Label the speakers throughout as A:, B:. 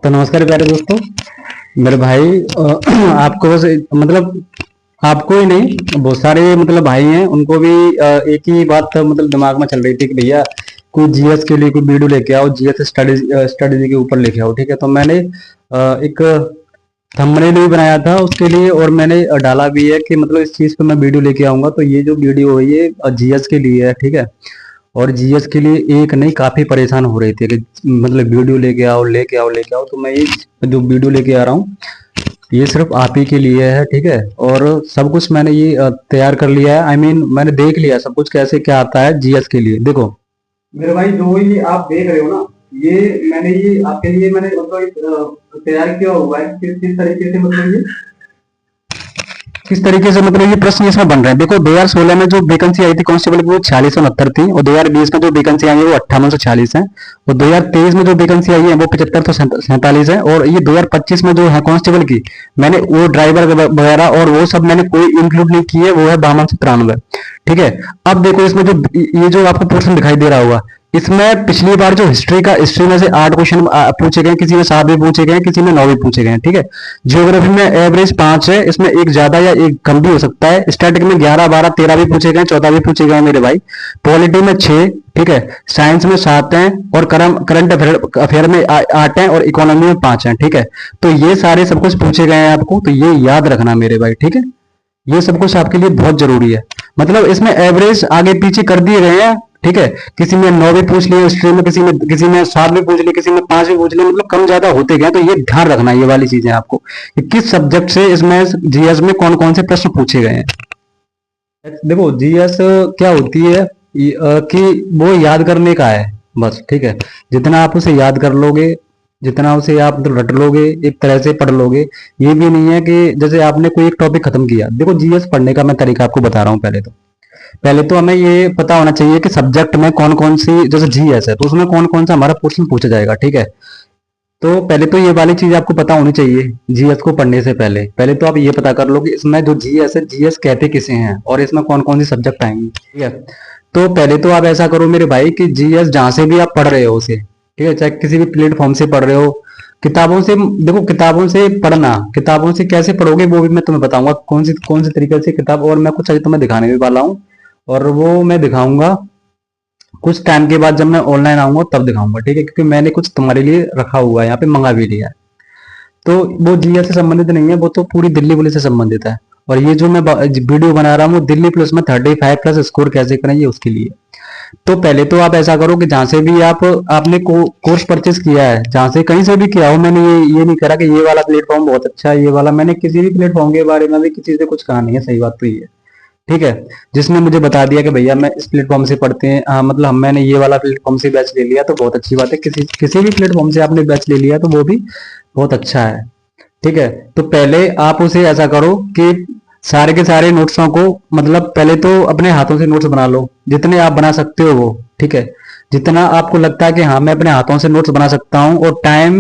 A: तो नमस्कार प्यारे दोस्तों। मेरे भाई आपको बस मतलब आपको ही नहीं, बहुत सारे मतलब भाई हैं, उनको भी एक ही बात मतलब दिमाग में चल रही थी कि भैया कोई जीएस के लिए कोई वीडियो लेके आओ, जीएस स्टडीज के ऊपर लेके आओ। ठीक है, तो मैंने एक थंबनेल भी बनाया था उसके लिए, और मैंने डाला भी है कि मतलब इस चीज पे मैं वीडियो लेके आऊंगा। तो ये जो वीडियो है ये जीएस के लिए है। ठीक है, और जीएस के लिए एक नहीं, काफी परेशान हो रहे थे कि मतलब वीडियो लेके आओ लेके आओ लेके आओ। तो मैं ये जो वीडियो लेके आ रहा हूँ ये सिर्फ आप ही के लिए है। ठीक है, और सब कुछ मैंने ये तैयार कर लिया है। मैंने देख लिया सब कुछ कैसे क्या आता है जीएस के लिए। देखो मेरे भाई, जो ये आप देख रहे हो ना, ये मैंने ये आपके लिए मैंने मतलब तैयार किया हुआ है। किस तरीके से मतलब ये किस तरीके से मतलब ये प्रश्न इसमें बन रहे हैं। देखो 2016 में जो वैकेंसी आई थी कांस्टेबल की वो 4669 थी, और 2020 में जो वैकेंसी आई है वो 5846 है, और 2023 में जो वैकेंसी आई है वो 7547 है, और ये 2025 में जो है कांस्टेबल की, मैंने वो ड्राइवर वगैरह और वो सब मैंने कोई इंक्लूड नहीं की है, वो है 5293। ठीक है, अब देखो इसमें जो ये जो आपको पोर्शन दिखाई दे रहा होगा, इसमें पिछली बार जो हिस्ट्री में से 8 क्वेश्चन पूछे गए, किसी में 7 भी पूछे गए, किसी में 9 भी पूछे गए। ठीक है, ज्योग्राफी में एवरेज 5 है, इसमें एक ज्यादा या एक कम भी हो सकता है। स्टैटिक में 11 12 13 भी पूछे गए, 14 भी पूछे गए मेरे भाई। पॉलिटी में 6, ठीक है, साइंस में 7 हैं, और करंट अफेयर में 8 हैं, और इकोनॉमी में 5 हैं। ठीक है, तो ये सारे सब कुछ पूछे गए हैं आपको, तो ये याद रखना मेरे भाई। ठीक है, ये सब कुछ आपके लिए बहुत जरूरी है। मतलब इसमें एवरेज आगे पीछे कर दिए गए हैं। ठीक है, किसी में 9 भी पूछ लिए हिस्ट्री में, किसी में 7 भी पूछ लिए, किसी में 5 भी पूछ लिए, मतलब कम ज्यादा होते गए। तो ये ध्यान रखना ये वाली चीजें आपको कि किस सब्जेक्ट से इसमें जीएस में कौन कौन से प्रश्न पूछे गए हैं। देखो जीएस क्या होती है कि वो याद करने का है बस। ठीक है, जितना आप उसे याद कर लोगे, जितना उसे आप मतलब रट लोगे, एक तरह से पढ़ लोगे। ये भी नहीं है कि जैसे आपने कोई एक टॉपिक खत्म किया। देखो जीएस पढ़ने का मैं तरीका आपको बता रहा हूँ। पहले तो हमें ये पता होना चाहिए कि सब्जेक्ट में कौन कौन सी, जैसे जीएस है तो उसमें कौन कौन सा हमारा पोर्शन पूछा जाएगा। ठीक है, तो पहले तो ये वाली चीज आपको पता होनी चाहिए जीएस को पढ़ने से पहले। पहले तो आप ये पता कर लो कि इसमें जो जीएस है, जीएस कहते किसे हैं, और इसमें कौन कौन सी सब्जेक्ट आएंगे। ठीक है, तो पहले तो आप ऐसा करो मेरे भाई कि जीएस जहां से भी आप पढ़ रहे हो उसे, ठीक है, चाहे किसी भी प्लेटफॉर्म से पढ़ रहे हो, किताबों से, देखो किताबों से पढ़ना, किताबों से कैसे पढ़ोगे वो भी मैं तुम्हें बताऊंगा, कौन सी तरीके से किताब, और मैं कुछ अभी तुम्हें दिखाने भी वाला हूँ, और वो मैं दिखाऊंगा कुछ टाइम के बाद, जब मैं ऑनलाइन आऊंगा तब दिखाऊंगा। ठीक है, क्योंकि मैंने कुछ तुम्हारे लिए रखा हुआ है यहाँ पे, मंगा भी लिया है। तो वो जीएस से संबंधित नहीं है, वो तो पूरी दिल्ली पुलिस से संबंधित है। और ये जो मैं वीडियो बना रहा हूँ दिल्ली पुलिस में 35 प्लस स्कोर कैसे करें ये उसके लिए। तो पहले तो आप ऐसा करो कि जहां से भी आपने कोर्स परचेस किया है, जहां से कहीं से भी किया हो, मैंने ये नहीं करा कि ये वाला प्लेटफॉर्म बहुत अच्छा है, ये वाला, मैंने किसी भी प्लेटफॉर्म के बारे में भी किसी से कुछ कहा नहीं है। सही बात तो ये है। ठीक है, जिसने मुझे बता दिया कि भैया मैं इस प्लेटफॉर्म से पढ़ते हैं, मतलब मैंने ये वाला प्लेटफॉर्म से बैच ले लिया तो बहुत अच्छी बात है। किसी भी प्लेटफॉर्म से आपने बैच ले लिया तो वो भी बहुत अच्छा है। ठीक है, तो पहले आप उसे ऐसा करो कि सारे के सारे नोट्सों को, मतलब पहले तो अपने हाथों से नोट्स बना लो जितने आप बना सकते हो वो। ठीक है, जितना आपको लगता है कि हाँ मैं अपने हाथों से नोट्स बना सकता हूँ। और टाइम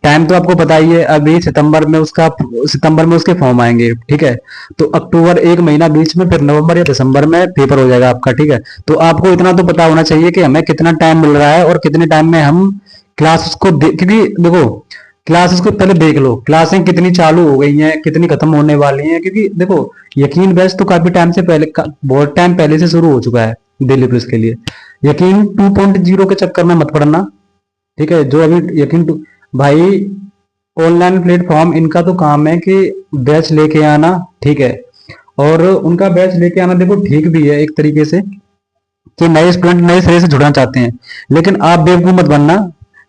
A: टाइम तो आपको पता ही है, अभी सितंबर में उसके फॉर्म आएंगे। ठीक है, तो अक्टूबर एक महीना बीच में, फिर नवंबर या दिसंबर में पेपर हो जाएगा आपका। ठीक है, तो आपको इतना तो पता होना चाहिए कि हमें कितना टाइम मिल रहा है और कितने टाइम में हम क्लास को क्योंकि देखो क्लासेस को पहले देख लो, क्लासें कितनी चालू हो गई हैं, कितनी खत्म होने वाली हैं। क्योंकि देखो यकीन बैच तो काफी टाइम से पहले, बहुत टाइम पहले से शुरू हो चुका है दिल्ली पुलिस के लिए। यकीन 2.0 के चक्कर में मत पड़ना। ठीक है, जो अभी यकीन भाई ऑनलाइन प्लेटफॉर्म, इनका तो काम है कि बैच लेके आना। ठीक है, और उनका बैच लेके आना देखो ठीक भी है एक तरीके से कि नए स्टूडेंट नए सिरे से जुड़ना चाहते हैं, लेकिन आप बेवकूफ मत बनना।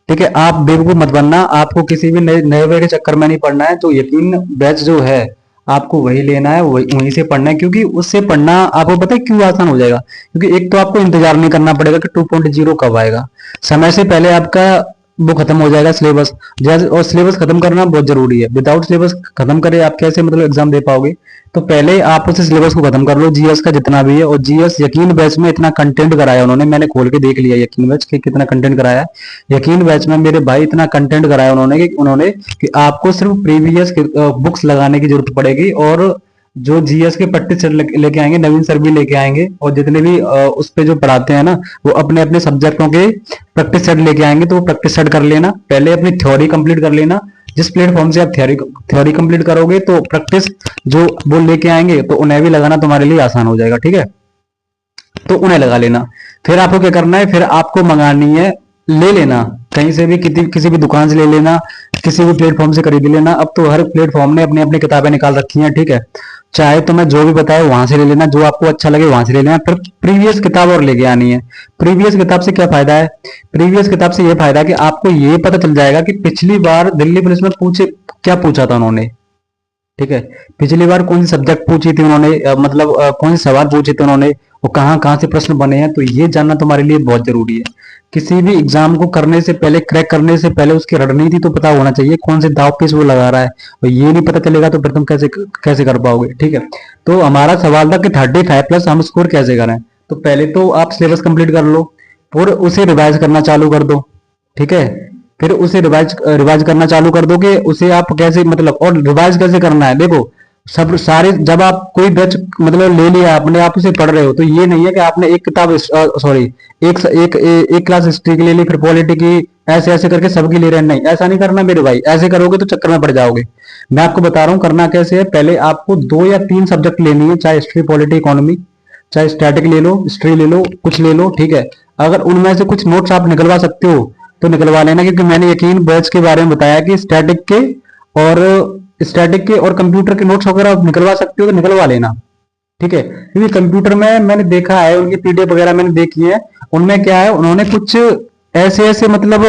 A: ठीक है, आप बेवकूफ मत बनना, आपको किसी भी नए नए वे के चक्कर में नहीं पड़ना है। तो यकीन बैच जो है आपको वही लेना है, वहीं से पढ़ना है, क्योंकि उससे पढ़ना आपको पता है क्यों आसान हो जाएगा। क्योंकि एक तो आपको इंतजार नहीं करना पड़ेगा कि 2.0 कब आएगा, समय से पहले आपका वो खत्म हो जाएगा सिलेबस। जैसे, और सिलेबस खत्म करना बहुत जरूरी है। विदाउट सिलेबस खत्म करे आप कैसे मतलब एग्जाम दे पाओगे। तो पहले आप उस सिलेबस को खत्म कर लो जीएस का जितना भी है। और जीएस यकीन बैच में इतना कंटेंट कराया उन्होंने, मैंने खोल के देख लिया यकीन बैच के कितना कंटेंट कराया है। यकीन बैच में मेरे भाई इतना कंटेंट कराया उन्होंने कि आपको सिर्फ प्रीवियस बुक्स लगाने की जरूरत पड़ेगी, और जो जीएस के प्रैक्टिस सेट लेके आएंगे, नवीन सर भी लेके आएंगे, और जितने भी उस पे जो पढ़ाते हैं ना, वो अपने अपने सब्जेक्टों के प्रैक्टिस सेट लेके आएंगे। तो वो प्रैक्टिस सेट कर लेना, पहले अपनी थ्योरी कंप्लीट कर लेना। जिस प्लेटफॉर्म से आप थ्योरी थ्योरी कंप्लीट करोगे तो प्रैक्टिस जो वो लेके आएंगे तो उन्हें भी लगाना तुम्हारे लिए आसान हो जाएगा, ठीक है। तो उन्हें लगा लेना। फिर आपको क्या करना है, फिर आपको मंगानी है, ले लेना कहीं से भी, किसी भी दुकान से ले लेना, किसी भी प्लेटफॉर्म से खरीद लेना। अब तो हर प्लेटफॉर्म ने अपनी अपनी किताबें निकाल रखी हैं, ठीक है। चाहे तो मैं जो भी बताया वहां से ले लेना, जो आपको अच्छा लगे वहां से ले लेना। फिर प्रीवियस किताब और लेके आनी है। प्रीवियस किताब से क्या फायदा है, प्रीवियस किताब से ये फायदा है कि आपको ये पता चल जाएगा कि पिछली बार दिल्ली पुलिस में पूछे क्या पूछा था उन्होंने, ठीक है। पिछली बार कौन सी सब्जेक्ट पूछी थी उन्होंने, मतलब कौन से सवाल पूछे थे उन्होंने, और कहाँ कहाँ से प्रश्न बने हैं। तो ये जानना तुम्हारे लिए बहुत जरूरी है। किसी भी एग्जाम को करने से पहले, क्रैक करने से पहले उसकी रणनीति तो पता होना चाहिए, कौन से दाव पेच वो लगा रहा है। और ये नहीं पता चलेगा तो फिर तुम कैसे कैसे कर पाओगे, ठीक है। तो हमारा सवाल था कि 35+ हम स्कोर कैसे करें। तो पहले तो आप सिलेबस कंप्लीट कर लो, और उसे रिवाइज करना चालू कर दो, ठीक है। फिर उसे रिवाइज रिवाइज करना चालू कर दोगे, उसे आप कैसे मतलब, और रिवाइज कैसे करना है देखो। सब सारे, जब आप कोई बैच मतलब ले लिया आपने, आप उसे पढ़ रहे हो, तो ये नहीं है कि आपने एक किताब, सॉरी, एक क्लास हिस्ट्री की ले ली, फिर पॉलिटी की, ऐसे ऐसे करके सबकी ले रहे हैं। नहीं, ऐसा नहीं करना मेरे भाई, ऐसे करोगे तो चक्कर में पड़ जाओगे। मैं आपको बता रहा हूँ करना कैसे है। पहले आपको 2 या 3 सब्जेक्ट लेनी है, चाहे हिस्ट्री, पॉलिटी, इकोनॉमी, चाहे स्टैटिक ले लो, हिस्ट्री ले लो, कुछ ले लो, ठीक है। अगर उनमें से कुछ नोट्स आप निकलवा सकते हो तो निकलवा लेना, क्योंकि मैंने यकीन बैच के बारे में बताया कि और स्टैटिक के और कंप्यूटर के नोट्स वगैरह आप निकलवा सकते हो तो निकलवा लेना, ठीक है। क्योंकि कंप्यूटर में मैंने देखा है, उनकी पीडीएफ वगैरह मैंने देखी है, उनमें क्या है, उन्होंने कुछ ऐसे ऐसे मतलब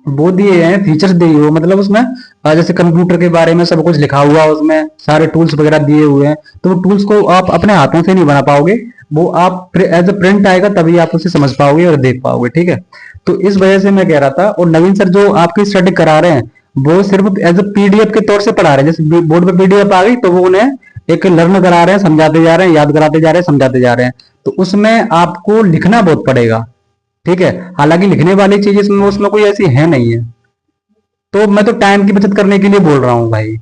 A: वो दिए हैं, फीचर्स दिए हुए, मतलब उसमें जैसे कंप्यूटर के बारे में सब कुछ लिखा हुआ है, उसमें सारे टूल्स वगैरह दिए हुए हैं। तो वो टूल्स को आप अपने हाथों से नहीं बना पाओगे, वो आप एज ए प्रिंट आएगा तभी आप उसे समझ पाओगे और देख पाओगे, ठीक है। तो इस वजह से मैं कह रहा था। और नवीन सर जो आपकी स्टडी करा रहे हैं, वो सिर्फ एज ए पीडीएफ के तौर से पढ़ा रहे हैं। जैसे बोर्ड पे पीडीएफ आ गई तो वो उन्हें एक लर्न करा रहे हैं, समझाते जा रहे हैं, याद कराते जा रहे हैं, समझाते जा रहे हैं। तो उसमें आपको लिखना बहुत पड़ेगा, ठीक है। हालांकि लिखने वाली चीज इसमें उसमें कोई ऐसी है नहीं है। तो मैं तो टाइम की बचत करने के लिए बोल रहा हूँ भाई,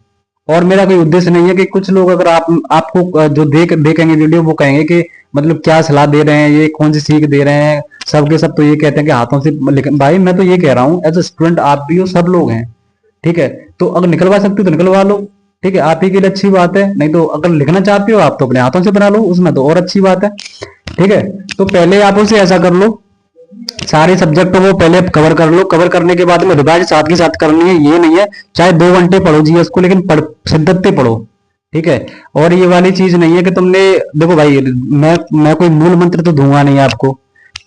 A: और मेरा कोई उद्देश्य नहीं है कि कुछ लोग अगर आपको जो देखेंगे वीडियो, वो कहेंगे कि मतलब क्या सलाह दे रहे हैं, ये कौन सी सीख दे रहे हैं। सबके सब तो ये कहते हैं कि हाथों से, लेकिन भाई मैं तो ये कह रहा हूँ एज ए स्टूडेंट आप भी हो, सब लोग हैं, ठीक है। तो अगर निकलवा सकते हो तो निकलवा लो, ठीक है, आप ही के लिए अच्छी बात है। नहीं तो अगर लिखना चाहते हो आप तो अपने हाथों से बना लो, उसमें तो और अच्छी बात है, ठीक है। तो पहले आप उसे ऐसा कर लो, सारे सब्जेक्ट वो पहले कवर कर लो। कवर करने के बाद में रिवाइज साथ के साथ करनी है, ये नहीं है चाहे 2 घंटे पढ़ो जीएस को, लेकिन शिद्दत से पढ़ो, ठीक है। और ये वाली चीज नहीं है कि तुमने, देखो भाई, मैं कोई मूल मंत्र तो दूंगा नहीं आपको,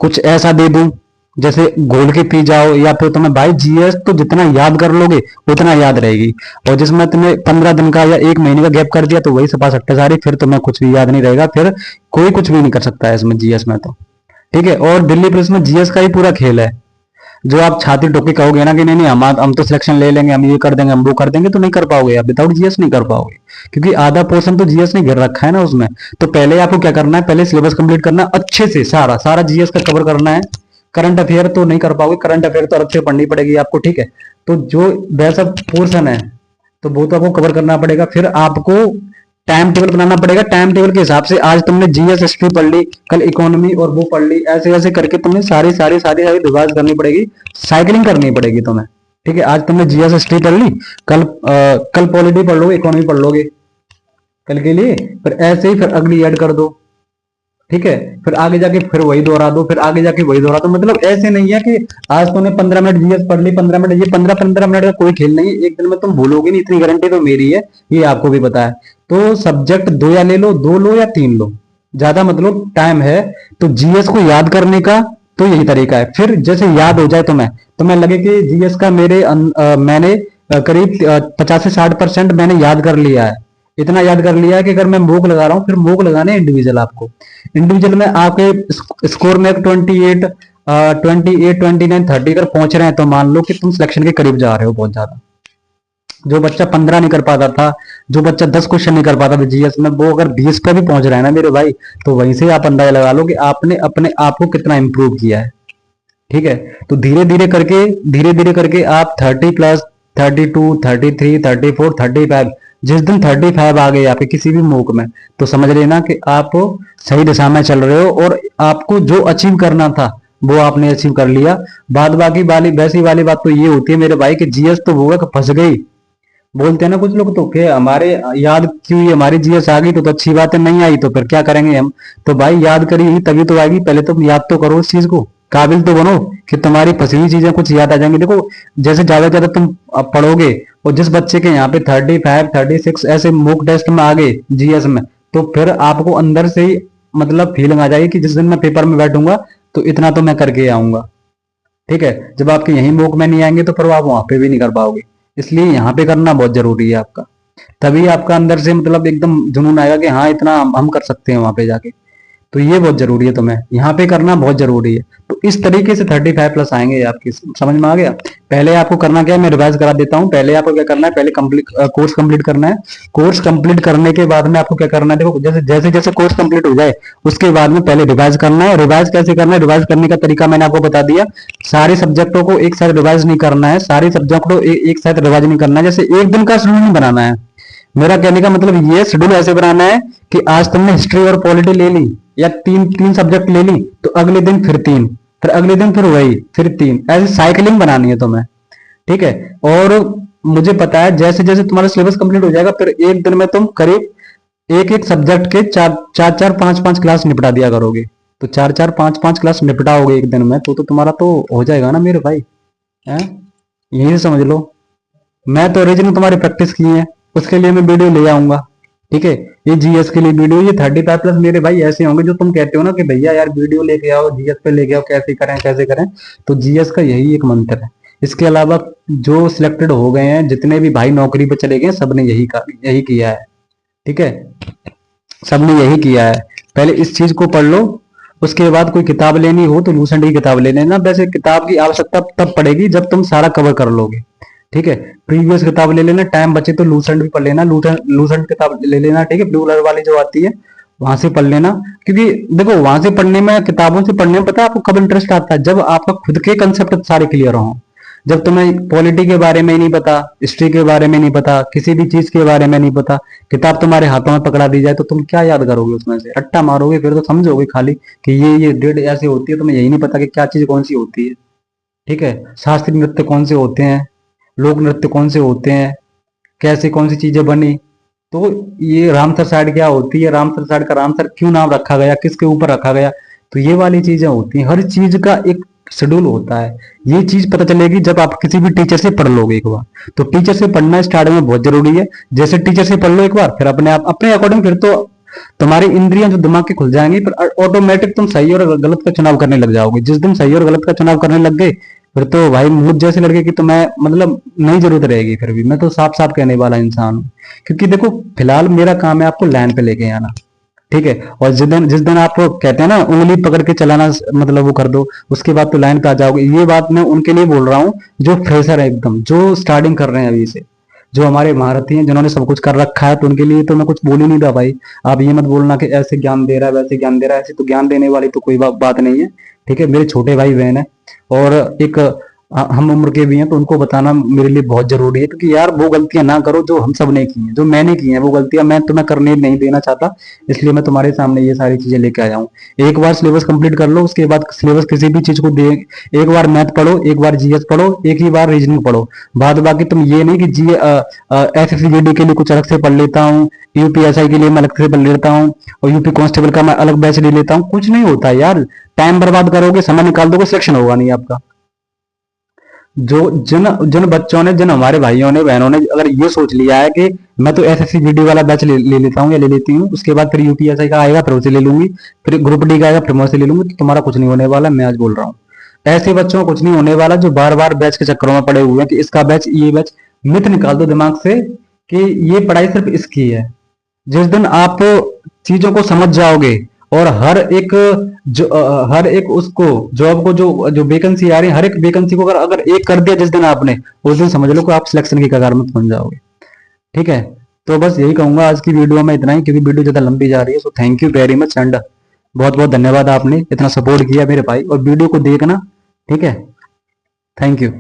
A: कुछ ऐसा दे दूं जैसे घोल के पी जाओ, या फिर तुम्हें भाई जीएस तो जितना याद कर लोगे उतना याद रहेगी। और जिसमें तुम्हें 15 दिन का या 1 महीने का गैप कर दिया तो वही सपा सट्टे सारी, फिर तुम्हें कुछ भी याद नहीं रहेगा, फिर कोई कुछ भी नहीं कर सकता है इसमें जीएस में, तो ठीक है। और दिल्ली पुलिस में जीएस का ही पूरा खेल है। जो आप छाती ठोक के कहोगे ना कि नहीं नहीं हम तो सिलेक्शन ले लेंगे, हम ये कर देंगे, हम वो कर देंगे, तो नहीं कर पाओगे आप, विदाउट जीएस नहीं कर पाओगे, क्योंकि आधा पोर्शन तो जीएस ने घेर रखा है ना उसमें। तो पहले आपको क्या करना है, पहले सिलेबस कंप्लीट करना है अच्छे से, सारा सारा जीएस का कवर करना है। करंट अफेयर तो नहीं कर पाओगे, करंट अफेयर तो अलग से पढ़नी पड़ेगी आपको, ठीक है। तो जो वैसा पोर्शन है तो वो तो आपको कवर करना पड़ेगा। फिर आपको टाइम टेबल बनाना पड़ेगा, टाइम टेबल के हिसाब से आज तुमने जीएस हिस्ट्री पढ़ ली, कल इकोनॉमी और वो पढ़ ली, ऐसे ऐसे करके तुमने सारी सारी सारी सारी रिवाइज करनी पड़ेगी, साइकिलिंग करनी पड़ेगी तुम्हें, ठीक है। आज तुमने जीएस हिस्ट्री पढ़ ली, कल पॉलिटी पढ़ लोगे, इकोनॉमी पढ़ लोगे कल के लिए, फिर ऐसे ही फिर अगली ऐड कर दो, ठीक है। फिर आगे जाके फिर वही दोहरा दो, फिर आगे जाके वही दोहरा दो। मतलब ऐसे नहीं है कि आज तुमने 15 मिनट जीएस पढ़ ली, 15 मिनट, ये 15-15 मिनट का कोई खेल नहीं है, एक दिन में तुम भूलोगे नहीं, इतनी गारंटी तो मेरी है, ये आपको भी पता है। तो सब्जेक्ट 2 या ले लो, 2 लो या 3 लो, ज्यादा मतलब टाइम है तो जीएस को याद करने का तो यही तरीका है। फिर जैसे याद हो जाए तुम्हें लगे कि जीएस का मैंने करीब 50 से 60% मैंने याद कर लिया है, इतना याद कर लिया है कि अगर मैं मूक लगा रहा हूँ, फिर मूक लगाने इंडिविजुअल आपको, इंडिविजुअल में आपके स्कोर में 28 29 30 अगर पहुंच रहे हैं तो मान लो कि तुम सिलेक्शन के करीब जा रहे हो बहुत ज्यादा। जो बच्चा 15 नहीं कर पाता था, जो बच्चा 10 क्वेश्चन नहीं कर पाता था जीएस में, वो अगर 20 पे भी पहुंच रहा है ना मेरे भाई, तो वहीं से आप अंदाजा लगा लो कि आपने अपने आप को कितना इंप्रूव किया है, ठीक है। तो धीरे धीरे करके आप 30+, 32, 33, 34, 35 जिस दिन 35 आ गए आपके किसी भी मूक में, तो समझ लेना कि आप सही दिशा में चल रहे हो और आपको जो अचीव करना था वो आपने अचीव कर लिया। बाद बाकी वाली वैसी वाली बात तो ये होती है मेरे भाई कि जीएस तो वो है कि फंस गई। बोलते हैं ना कुछ लोग तो कि हमारे याद क्यों हुई, हमारी जीएस आ गई तो अच्छी बात है, नहीं आई तो फिर क्या करेंगे हम। तो भाई याद करी तभी तो आएगी, पहले तुम याद तो करो उस चीज को, काबिल तो बनो कि तुम्हारी फंसी हुई चीजें कुछ याद आ जाएंगी। देखो जैसे ज्यादा से ज्यादा तुम अब पढ़ोगे, और जिस बच्चे के यहाँ पे 35 36 ऐसे मॉक टेस्ट में आ गए जीएस में, तो फिर आपको अंदर से ही मतलब फीलिंग आ जाएगी कि जिस दिन मैं पेपर में बैठूंगा तो इतना तो मैं करके आऊंगा। ठीक है, जब आपके यहीं मॉक में नहीं आएंगे तो फिर आप वहां पे भी नहीं कर पाओगे। इसलिए यहाँ पे करना बहुत जरूरी है आपका, तभी आपका अंदर से मतलब एकदम जुनून आएगा कि हाँ इतना हम कर सकते हैं वहां पे जाके। तो ये बहुत जरूरी है, तुम्हें यहाँ पे करना बहुत जरूरी है। तो इस तरीके से 35 प्लस आएंगे आपकी, समझ में आ गया। पहले आपको करना क्या है, मैं रिवाइज करा देता हूँ। पहले आपको क्या करना है, पहले कंप्लीट कोर्स कंप्लीट करना है। कोर्स कंप्लीट करने के बाद में आपको क्या करना है, देखो जैसे जैसे जैसे कोर्स कंप्लीट हो जाए उसके बाद में पहले रिवाइज करना है। रिवाइज कैसे करना है, रिवाइज करने का तरीका मैंने आपको बता दिया। सारे सब्जेक्टों को एक साथ रिवाइज नहीं करना है, सारे सब्जेक्ट को एक साथ रिवाइज नहीं करना है। जैसे एक दिन का शेड्यूल नहीं बनाना है। मेरा कहने का मतलब ये शेड्यूल ऐसे बनाना है कि आज तुमने हिस्ट्री और पॉलिटी ले ली या तीन तीन सब्जेक्ट ले ली, तो अगले दिन फिर तीन, फिर अगले दिन फिर वही, फिर तीन, ऐसी साइकिलिंग बनानी है तुम्हें। ठीक है, और मुझे पता है जैसे जैसे तुम्हारा सिलेबस कंप्लीट हो जाएगा फिर एक दिन में तुम करीब एक एक सब्जेक्ट के चार चार चार पांच पांच क्लास निपटा दिया करोगे। तो चार चार पांच पांच क्लास निपटाओगे एक दिन में, तो तुम्हारा तो हो जाएगा ना मेरे भाई। है, यही से समझ लो। मैं तो ओरिजिनल तुम्हारी प्रैक्टिस की है, उसके लिए मैं वीडियो ले आऊंगा। ठीक है, ये जीएस के लिए वीडियो, ये 35 प्लस मेरे भाई ऐसे होंगे जो तुम कहते हो ना कि भैया यार वीडियो लेके आओ, जीएस पे लेके आओ, कैसे करें कैसे करें। तो जीएस का यही एक मंत्र है। इसके अलावा जो सिलेक्टेड हो गए हैं, जितने भी भाई नौकरी पे चले गए, सबने यही किया है। ठीक है, सबने यही किया है। पहले इस चीज को पढ़ लो, उसके बाद कोई किताब लेनी हो तो लूसेंट की किताब ले लेना। वैसे किताब की आवश्यकता तब पड़ेगी जब तुम सारा कवर कर लोगे। ठीक है, प्रीवियस किताब ले लेना, टाइम बचे तो लूसेंट भी पढ़ लेना, लूसेंट किताब ले लेना। ठीक है, ब्लू कलर वाली जो आती है वहां से पढ़ लेना। क्योंकि देखो वहां से पढ़ने में, किताबों से पढ़ने में पता है आपको कब इंटरेस्ट आता है, जब आपका खुद के कंसेप्ट सारे क्लियर हो। जब तुम्हें पॉलिटी के बारे में नहीं पता, हिस्ट्री के बारे में नहीं पता, किसी भी चीज के बारे में नहीं पता, किताब तुम्हारे हाथों में पकड़ा दी जाए तो तुम क्या याद करोगे, उसमें से रट्टा मारोगे। फिर तो समझोगे खाली कि ये डेट ऐसी होती है, तुम्हें यही नहीं पता कि क्या चीज कौन सी होती है। ठीक है, शास्त्रीय नृत्य कौन से होते हैं, लोक नृत्य कौन से होते हैं, कैसे कौन सी चीजें बनी। तो ये रामसर साइड क्या होती है, रामसर साइड का रामसर क्यों नाम रखा गया, किसके ऊपर रखा गया। तो ये वाली चीजें होती हैं, हर चीज का एक शेड्यूल होता है। ये चीज पता चलेगी जब आप किसी भी टीचर से पढ़ लोगे एक बार। तो टीचर से पढ़ना स्टार्ट में बहुत जरूरी है। जैसे टीचर से पढ़ लो एक बार, फिर अपने आप अपने अकॉर्डिंग फिर तो तुम्हारी इंद्रियां जो दिमाग की खुल जाएंगी, फिर ऑटोमेटिक तुम सही और गलत का चुनाव करने लग जाओगे। जिस दिन सही और गलत का चुनाव करने लग गए, फिर तो भाई मुझ जैसे लड़के की तो मैं मतलब नहीं जरूरत रहेगी। फिर भी मैं तो साफ साफ कहने वाला इंसान हूँ, क्योंकि देखो फिलहाल मेरा काम है आपको लाइन पे लेके आना। ठीक है, और जिस दिन आप कहते हैं ना उंगली पकड़ के चलाना, मतलब वो कर दो, उसके बाद तो लाइन पे आ जाओगे। ये बात मैं उनके लिए बोल रहा हूँ जो फ्रेशर है एकदम, जो स्टार्टिंग कर रहे हैं अभी से। जो हमारे महारथी हैं जिन्होंने सब कुछ कर रखा है, तो उनके लिए तो मैं कुछ बोल ही नहीं रहा भाई। आप ये मत बोलना कि ऐसे ज्ञान दे रहा है वैसे ज्ञान दे रहा है, ऐसे तो ज्ञान देने वाली तो कोई बात नहीं है। ठीक है, मेरे छोटे भाई बहन है और एक हम उम्र के भी हैं, तो उनको बताना मेरे लिए बहुत जरूरी है। क्योंकि यार वो गलतियां ना करो जो हम सब ने की हैं, जो मैंने की हैं, वो गलतियां मैं तुम्हें करने नहीं देना चाहता। इसलिए मैं तुम्हारे सामने ये सारी चीजें लेके आया हूँ। एक बार सिलेबस कंप्लीट कर लो, उसके बाद सिलेबस किसी भी चीज को दे, एक बार मैथ पढ़ो, एक बार जीएस पढ़ो, एक ही बार रीजनिंग पढ़ो। बाद बाकी तुम ये नहीं कि जी एसएससी के लिए कुछ अलग से पढ़ लेता हूँ, यूपीएसआई के लिए मैं अलग से पढ़ लेता हूँ, और यूपी कांस्टेबल का मैं अलग बैच ले लेता हूँ। कुछ नहीं होता यार, टाइम बर्बाद करोगे, समय निकाल दोगे, सिलेक्शन होगा नहीं आपका। जो जिन जिन बच्चों ने, जिन हमारे भाइयों ने बहनों ने अगर ये सोच लिया है कि मैं तो एसएससी जीडी वाला बैच ले लेता हूँ या ले लेती हूँ, उसके बाद फिर यूपीएसआई का आएगा फिर उसे ले लूंगी, फिर ग्रुप डी का आएगा फिर मैं उसे ले लूंगी, तो तुम्हारा कुछ नहीं होने वाला। मैं आज बोल रहा हूँ ऐसे बच्चों को कुछ नहीं होने वाला जो बार बार बैच के चक्करों में पड़े हुए हैं कि इसका बैच ये बैच। मिथ निकाल दो दिमाग से कि ये पढ़ाई सिर्फ इसकी है। जिस दिन आप चीजों को समझ जाओगे और हर एक हर एक उसको जॉब को जो जो वैकेंसी आ रही है, हर एक वैकेंसी को अगर अगर एक कर दिया जिस दिन आपने, उस दिन समझ लो कि आप सिलेक्शन की कगार में पहुंच जाओगे। ठीक है, तो बस यही कहूंगा आज की वीडियो में इतना ही, क्योंकि वीडियो ज्यादा लंबी जा रही है। So thank you very much and बहुत बहुत धन्यवाद, आपने इतना सपोर्ट किया मेरे भाई, और वीडियो को देखना। ठीक है, थैंक यू।